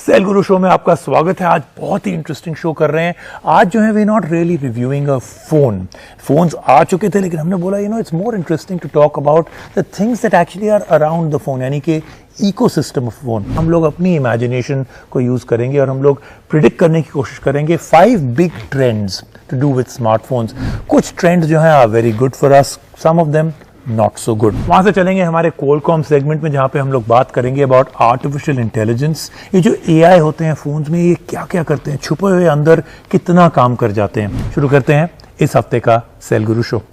Cell गुरु show में आपका स्वागत है। आज बहुत ही इंटरेस्टिंग शो कर रहे हैं। आज जो है we not really reviewing a phones आ चुके थे, लेकिन हमने बोला it's more interesting to talk about the things that actually are around the phone, यानी कि इकोसिस्टम ऑफ फोन। हम लोग अपनी इमेजिनेशन को यूज करेंगे और हम लोग प्रिडिक्ट करने की कोशिश करेंगे 5 big trends to do with smartphones. कुछ ट्रेंड्स जो है are very good for us, some of them not so good. वहां से चलेंगे हमारे कोलकॉम सेगमेंट में, जहां पे हम लोग बात करेंगे अबाउट आर्टिफिशियल इंटेलिजेंस। ये जो एआई होते हैं फोन्स में, ये क्या क्या करते हैं, छुपे हुए अंदर कितना काम कर जाते हैं। शुरू करते हैं इस हफ्ते का सेल गुरु शो।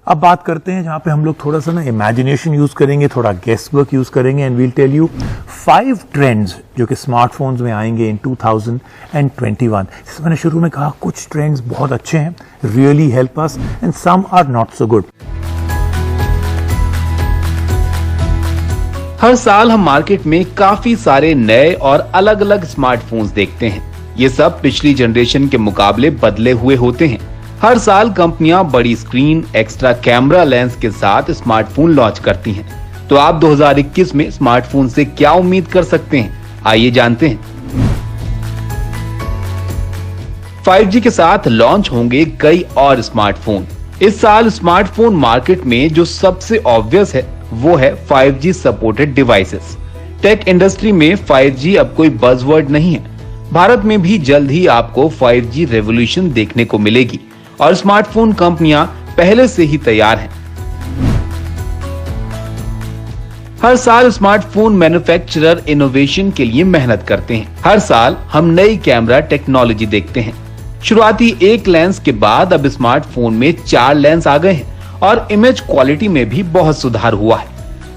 अब बात करते हैं जहां पे हम लोग थोड़ा सा ना इमेजिनेशन यूज करेंगे, थोड़ा गेस वर्क यूज करेंगे and we'll tell you 5 trends जो कि स्मार्टफोन्स में आएंगे इन 2021। जैसे मैंने शुरू में कहा, कुछ ट्रेंड्स बहुत अच्छे हैं, really help us, and some are not so good. हर साल हम मार्केट में काफी सारे नए और अलग अलग स्मार्टफोन्स देखते हैं। ये सब पिछली जनरेशन के मुकाबले बदले हुए होते हैं। हर साल कंपनियां बड़ी स्क्रीन, एक्स्ट्रा कैमरा लेंस के साथ स्मार्टफोन लॉन्च करती हैं। तो आप 2021 में स्मार्टफोन से क्या उम्मीद कर सकते हैं, आइए जानते हैं। 5G के साथ लॉन्च होंगे कई और स्मार्टफोन। इस साल स्मार्टफोन मार्केट में जो सबसे ऑब्वियस है वो है 5G supported devices. Tech industry में 5G अब कोई बज़वर्ड नहीं है। भारत में भी जल्द ही आपको 5G रेवोल्यूशन देखने को मिलेगी और स्मार्टफोन कंपनियां पहले से ही तैयार हैं। हर साल स्मार्टफोन मैन्युफैक्चरर इनोवेशन के लिए मेहनत करते हैं। हर साल हम नई कैमरा टेक्नोलॉजी देखते हैं। शुरुआती एक लेंस के बाद अब स्मार्टफोन में 4 लेंस आ गए हैं और इमेज क्वालिटी में भी बहुत सुधार हुआ है।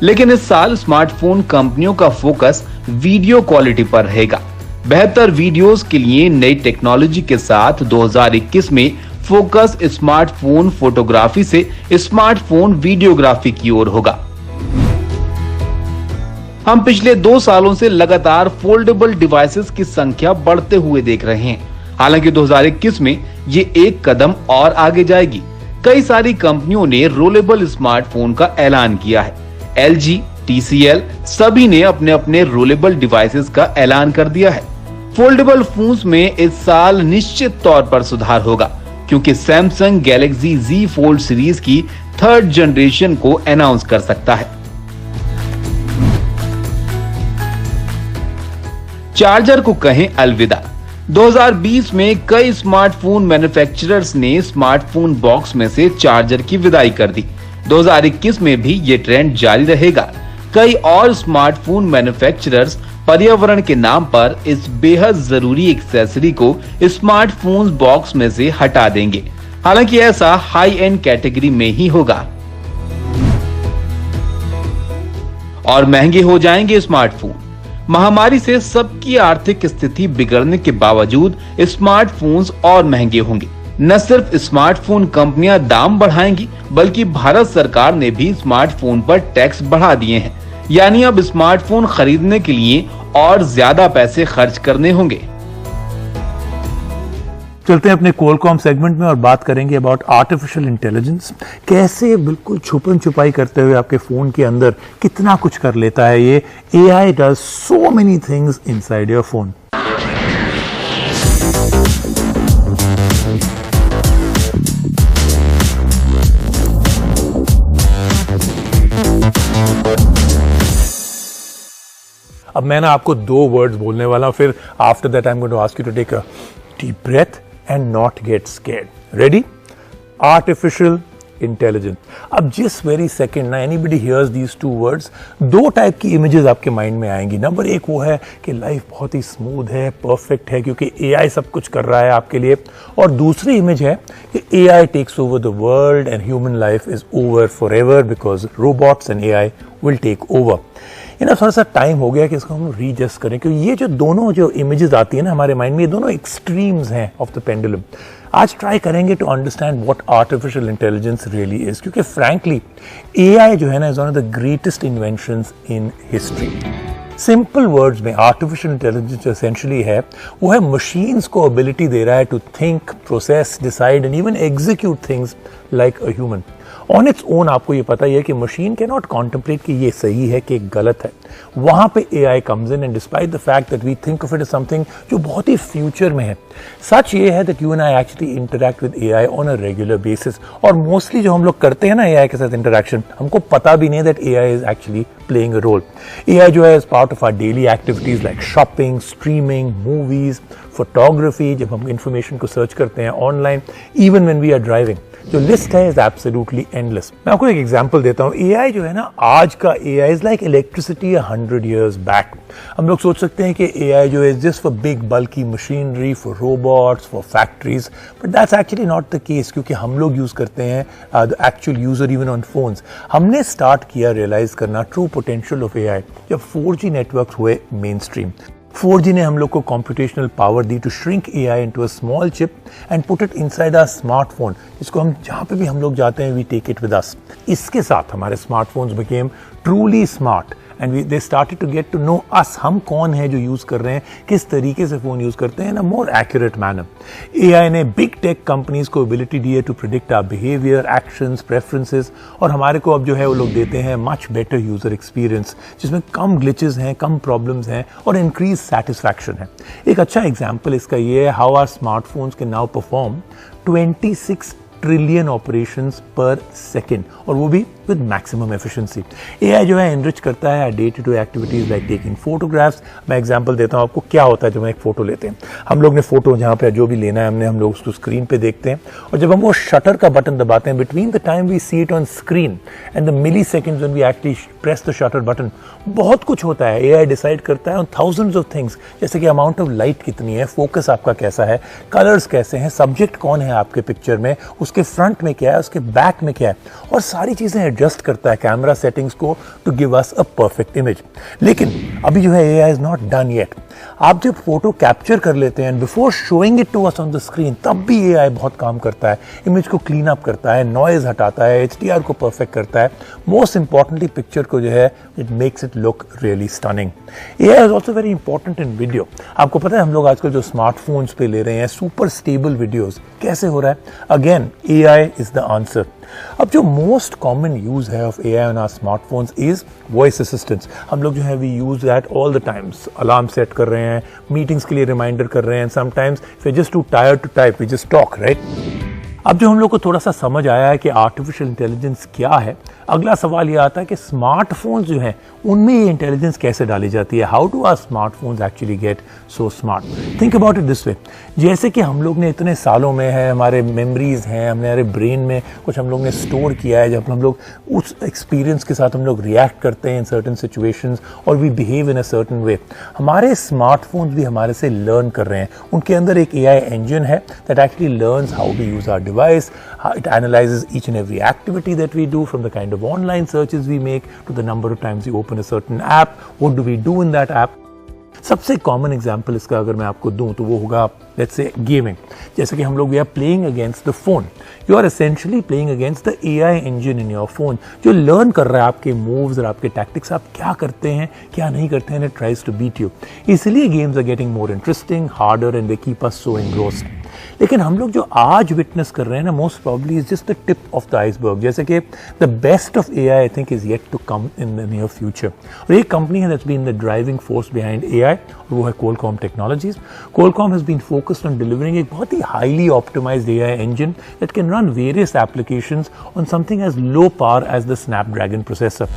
लेकिन इस साल स्मार्टफोन कंपनियों का फोकस वीडियो क्वालिटी पर रहेगा। बेहतर वीडियोस के लिए नई टेक्नोलॉजी के साथ 2021 में फोकस स्मार्टफोन फोटोग्राफी से स्मार्टफोन वीडियोग्राफी की ओर होगा। हम पिछले 2 सालों से लगातार फोल्डेबल डिवाइसेस की संख्या बढ़ते हुए देख रहे हैं। हालांकि 2021 में ये एक कदम और आगे जाएगी। कई सारी कंपनियों ने रोलेबल स्मार्टफोन का ऐलान किया है। LG, TCL सभी ने अपने अपने रोलेबल डिवाइसेस का ऐलान कर दिया है। फोल्डेबल फोन्स में इस साल निश्चित तौर पर सुधार होगा, क्योंकि Samsung Galaxy Z fold series की 3rd जनरेशन को अनाउंस कर सकता है। चार्जर को कहें अलविदा। 2020 में कई स्मार्टफोन मैन्युफैक्चरर्स ने स्मार्टफोन बॉक्स में से चार्जर की विदाई कर दी। 2021 में भी ये ट्रेंड जारी रहेगा। कई और स्मार्टफोन मैन्युफैक्चरर्स पर्यावरण के नाम पर इस बेहद जरूरी एक्सेसरी को स्मार्टफोन बॉक्स में से हटा देंगे। हालांकि ऐसा हाई एंड कैटेगरी में ही होगा और महंगे हो जाएंगे स्मार्टफोन। महामारी से सबकी आर्थिक स्थिति बिगड़ने के बावजूद स्मार्टफोन्स और महंगे होंगे। न सिर्फ स्मार्टफोन कंपनियां दाम बढ़ाएंगी, बल्कि भारत सरकार ने भी स्मार्टफोन पर टैक्स बढ़ा दिए हैं। यानी अब स्मार्टफोन खरीदने के लिए और ज्यादा पैसे खर्च करने होंगे। चलते हैं अपने कोलकॉम सेगमेंट में और बात करेंगे अबाउट आर्टिफिशियल इंटेलिजेंस। कैसे बिल्कुल छुपन छुपाई करते हुए आपके फोन के अंदर कितना कुछ कर लेता है ये। AI does so many things inside your phone. अब मैं ना आपको 2 वर्ड्स बोलने वाला हूं, फिर after that I am going to ask you to take a deep breath and not get scared. Ready? Artificial intelligence. अब जिस वेरी सेकेंड ना anybody hears these 2 words, 2 type की इमेजेस आपके माइंड में आएंगी। नंबर 1 वो है कि लाइफ बहुत ही स्मूथ है, परफेक्ट है, क्योंकि AI सब कुछ कर रहा है आपके लिए। और दूसरी इमेज है कि AI takes over the world and human life is over for ever because robots and AI will take over. थोड़ा सा टाइम हो गया कि इसको हम रीजस्ट करें, क्योंकि ये जो दोनों जो इमेजेस आती है ना हमारे माइंड में, ये दोनों एक्सट्रीम्स हैं ऑफ द पेंडुलम। आज ट्राई करेंगे to understand what artificial intelligence really is, क्योंकि फ्रैंकली AI जो है ना is one of the greatest inventions in history. Simple words में आर्टिफिशियल इंटेलिजेंस जो एसेंशियली है वो है मशीन्स को एबिलिटी दे रहा है to think, process, decide and even execute things like a human. On its own आपको ये पता ही है कि मशीन कैन नॉट कॉन्टेम्पलेट कि ये सही है कि गलत है. वहां पे AI comes in and despite the fact that we think of it as something जो बहुत ही फ्यूचर में है, सच ये है that you and I actually interact with AI on a regular basis. और मोस्टली जो हम लोग करते हैं ना AI के साथ इंटरैक्शन, हमको पता भी नहीं that AI is actually playing a role. AI जो है is part of our daily activities like shopping, streaming, movies, photography, जब हम इंफॉर्मेशन को सर्च करते हैं online, even when we are driving. जो लिस्ट है इज एब्सोल्युटली एंडलेस. मैं आपको एक एग्जांपल देता हूं. AI जो है ना, आज का AI is like electricity 100 years back. हम लोग सोच सकते हैं कि AI जो है just for big bulky machinery, for robots, for factories, but that's actually not the case, क्योंकि हम लोग यूज करते हैं the actual user even on phones. हमने स्टार्ट किया रियलाइज करना ट्रू पोटेंशियल ऑफ AI जब 4G नेटवर्क हुए मेन स्ट्रीम. 4G ने हम लोग को कंप्यूटेशनल पावर दी to shrink AI into a small chip and put it inside our smartphone, जिसको हम जहां पे भी हम लोग जाते हैं we take it with us. इसके साथ हमारे smartphones became truly smart and they started to get to know us. हम कौन है जो यूज कर रहे हैं, किस तरीके से फोन यूज करते हैं in a more accurate manner. AI ने बिग टेक कंपनीज को एबिलिटी दी है to predict our behaviour, actions, preferences, और हमारे को अब जो है वो लोग देते हैं मच बेटर यूजर एक्सपीरियंस जिसमें कम ग्लिचेस हैं, कम प्रॉब्लम्स हैं और इंक्रीज सेटिस्फैक्शन है. एक अच्छा एग्जांपल इसका ये है how our smartphones can now perform 26 trillion operations per second, और वो भी विद मैक्सिमम एफिशिएंसी. AI जो है एनरिच करता है day to day activities like taking photographs. मैं एग्जांपल देता हूँ आपको. क्या होता है जब हम एक फोटो लेते हैं, हम लोग ने फोटो जहाँ पे जो भी लेना है हम लोग उसको स्क्रीन पे देखते हैं, और जब हम वो शटर का बटन दबाते हैं, between the time we see it on screen and the milliseconds when we actually press the shutter button, बहुत कुछ होता है. AI डिसाइड करता है ऑन थाउजेंड्स ऑफ थिंग्स, जैसे कि अमाउंट ऑफ लाइट कितनी है, फोकस आपका कैसा है, कलर्स कैसे हैं, सब्जेक्ट कौन है आपके पिक्चर में, उसके फ्रंट में क्या है, उसके बैक में क्या है, और सारी चीजें एडजस्ट करता है कैमरा सेटिंग्स को to give us a perfect image. लेकिन अभी जो है AI is not done yet. आप जब फोटो कैप्चर कर लेते हैं before showing it to us on the screen, तब भी AI बहुत काम करता है. इमेज को क्लीन अप करता है, नॉइज हटाता है, HDR को परफेक्ट करता है, मोस्ट इंपॉर्टेंटली पिक्चर को जो है it makes it look really stunning. AI is also very important in video. आपको पता है हम लोग आजकल जो स्मार्टफोन्स पे ले रहे हैं सुपर स्टेबल वीडियोस, कैसे हो रहा है? Again AI is the answer. अब जो मोस्ट कॉमन यूज है of AI on our smartphones is voice assistants. हम लोग जो है we use that all the times. Alarm set कर रहे हैं, मीटिंग्स के लिए रिमाइंडर कर रहे हैं, sometimes we just too tired to type, we just talk, right? अब जो हम लोग को थोड़ा सा समझ आया है कि आर्टिफिशियल इंटेलिजेंस क्या है, अगला सवाल ये आता है कि स्मार्टफोन्स जो हैं उनमें ये इंटेलिजेंस कैसे डाली जाती है. How do our smartphones actually get so smart? Think about it this way. जैसे कि हम लोग ने इतने सालों में है, हमारे मेमोरीज हैं, हमारे ब्रेन में कुछ हम लोग ने स्टोर किया है, जब हम लोग उस एक्सपीरियंस के साथ हम लोग रिएक्ट करते हैं इन सर्टन सिचुएशंस और we behave in a certain way. हमारे स्मार्टफोन्स भी हमारे से लर्न कर रहे हैं. उनके अंदर एक AI इंजन है that actually learns how to use our device. It analyses each and every activity that we do, from the kind of online searches we make to the number of times we open a certain app. What do we do in that app? सबसे common example इसका अगर मैं आपको दूं तो वो होगा let's say gaming. जैसे कि हम लोग we are playing against the phone, you are essentially playing against the AI engine in your phone जो लर्न कर रहा है आपके मूव्स और आपके टैक्टिक्स, आप क्या करते हैं क्या नहीं करते हैं, it tries to beat you. इसलिए games are getting more interesting, harder and they keep us so engrossed. लेकिन हम लोग जो आज विटनेस कर रहे हैं ना, most probably is just the tip of the iceberg. जैसे कि the best of AI I think is yet to come in the near future. और एक कंपनी है that's been the driving force behind AI, और वो है Qualcomm technologies. Qualcomm has been focused on delivering एक बहुत ही highly optimized AI engine that can run various applications on something as low power as the Snapdragon processor.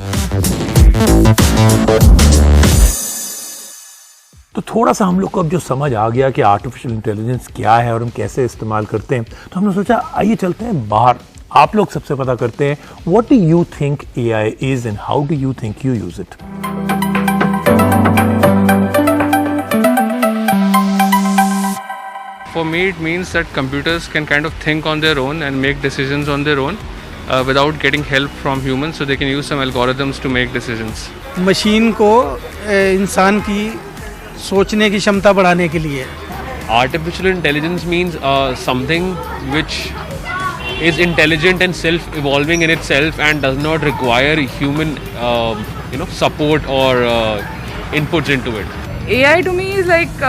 तो थोड़ा सा हम लोग को अब जो समझ आ गया कि आर्टिफिशियल इंटेलिजेंस क्या है और हम कैसे इस्तेमाल करते हैं, तो हमने सोचा आइए चलते हैं बाहर. आप लोग सबसे पता करते हैं what do you think AI is and how do you think you use it. For me, it means that computers can kind of think on their own and make decisions on their own without getting help from humans, so they can use some algorithms to make decisions. Machine को इंसान की सोचने की क्षमता बढ़ाने के लिए. Artificial intelligence means something which is intelligent and self-evolving in itself and does not require human, support or inputs into it. AI to me is like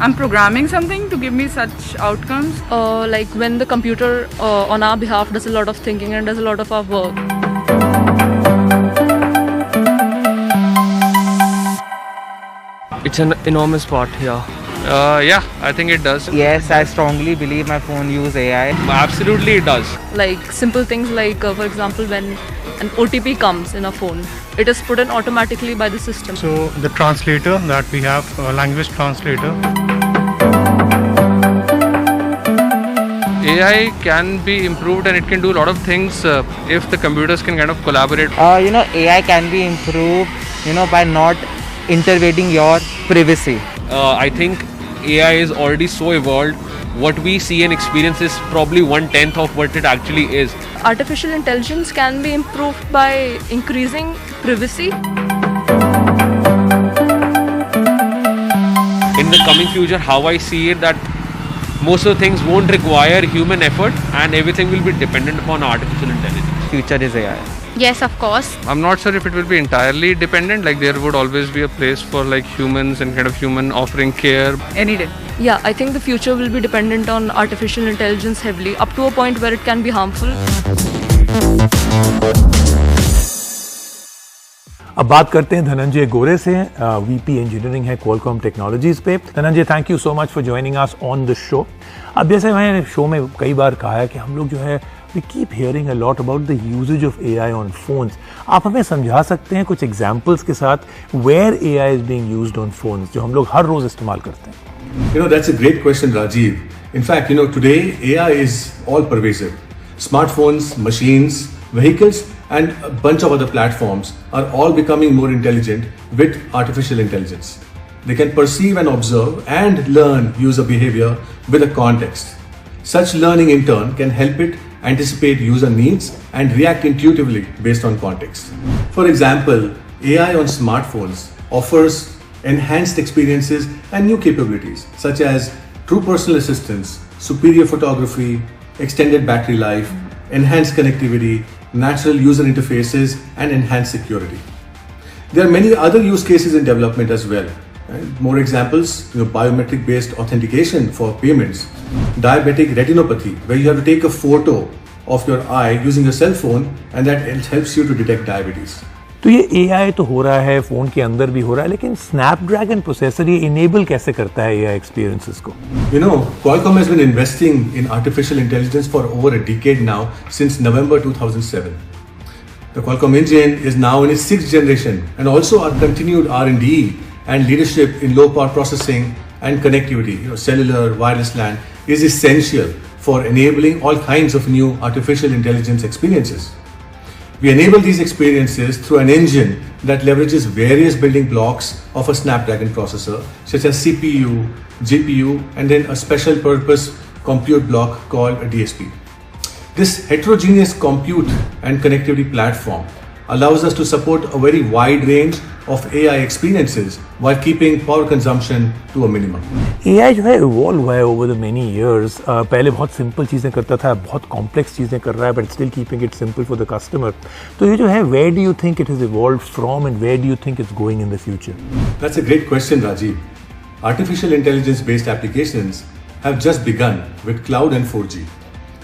I'm programming something to give me such outcomes. Like when the computer on our behalf does a lot of thinking and does a lot of our work. It's an enormous part, yeah. Yeah, I think it does. Yes, I strongly believe my phone use AI. Absolutely, it does. Like simple things like, for example, when an OTP comes in a phone, it is put in automatically by the system. So the translator that we have, language translator. AI can be improved and it can do a lot of things if the computers can kind of collaborate. AI can be improved, by not intervening your privacy. I think AI is already so evolved. What we see and experience is probably 1/10 of what it actually is. Artificial intelligence can be improved by increasing privacy. In the coming future, how I see it, that most of the things won't require human effort and everything will be dependent upon artificial intelligence. Future is AI. Yes, of course. I'm not sure if it will be entirely dependent, like there would always be a place for like humans and kind of human offering care. Any day. Yeah, I think the future will be dependent on artificial intelligence heavily, up to a point where it can be harmful. अब बात करते हैं धनंजय गोरे से, VP engineering है Qualcomm technologies पे। Dhananjay, thank you so much for joining us on the show. अब जैसे मैंने शो में कई बार कहा है कि हम लोग जो है we keep hearing a lot about the uses of AI on phones. आप हमें समझा सकते हैं कुछ एग्जांपल्स के साथ where AI is being used on phones जो हम लोग हर रोज इस्तेमाल करते हैं? That's a great question, Rajiv. In fact, today AI is all pervasive. Smartphones, machines, vehicles, and a bunch of other platforms are all becoming more intelligent with artificial intelligence. They can perceive and observe and learn user behavior with a context. Such learning in turn can help it anticipate user needs and react intuitively based on context. For example, AI on smartphones offers enhanced experiences and new capabilities such as true personal assistance, superior photography, extended battery life, enhanced connectivity, natural user interfaces, and enhanced security. There are many other use cases in development as well. And more examples, biometric based authentication for payments, diabetic retinopathy, where you have to take a photo of your eye using a cell phone and that helps you to detect diabetes. तो ये AI तो हो रहा है, phone के अंदर भी हो रहा है, लेकिन स्नैपड्रैगन प्रोसेसर ये इनेबल कैसे करता है एआई एक्सपीरियंसेस को? Qualcomm has been investing in artificial intelligence for over a decade now, since November 2007. The Qualcomm engine is now in its 6th generation, and also our continued R&D and leadership in low power processing and connectivity, cellular, wireless LAN, is essential for enabling all kinds of new artificial intelligence experiences. We enable these experiences through an engine that leverages various building blocks of a Snapdragon processor, such as CPU, GPU, and then a special purpose compute block called a DSP. This heterogeneous compute and connectivity platform allows us to support a very wide range of AI experiences while keeping power consumption to a minimum. AI जो है evolve हुआ है over the many years. पहले बहुत simple चीज़ें करता था, बहुत कॉम्प्लेक्स चीज़ें कर रहा है, but still keeping it simple for the customer. तो ये जो है, where do you think it has evolved from and where do you think it's going in the future? That's a great question, Rajiv. Artificial intelligence based applications have just begun with cloud and 4G.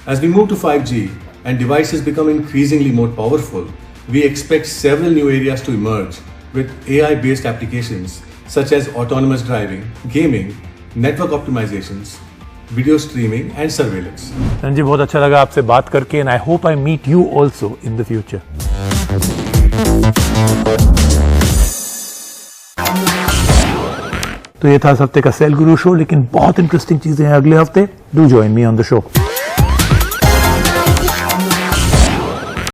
As we move to 5G and devices become increasingly more powerful, we expect several new areas to emerge with AI-based applications such as autonomous driving, gaming, network optimizations, video streaming, and surveillance. Sanjay, बहुत अच्छा लगा आपसे बात करके, and I hope I meet you also in the future. तो ये था इस हफ्ते का सेल गुरु शो, लेकिन बहुत इंटरेस्टिंग चीजें हैं अगले हफ्ते। Do join me on the show.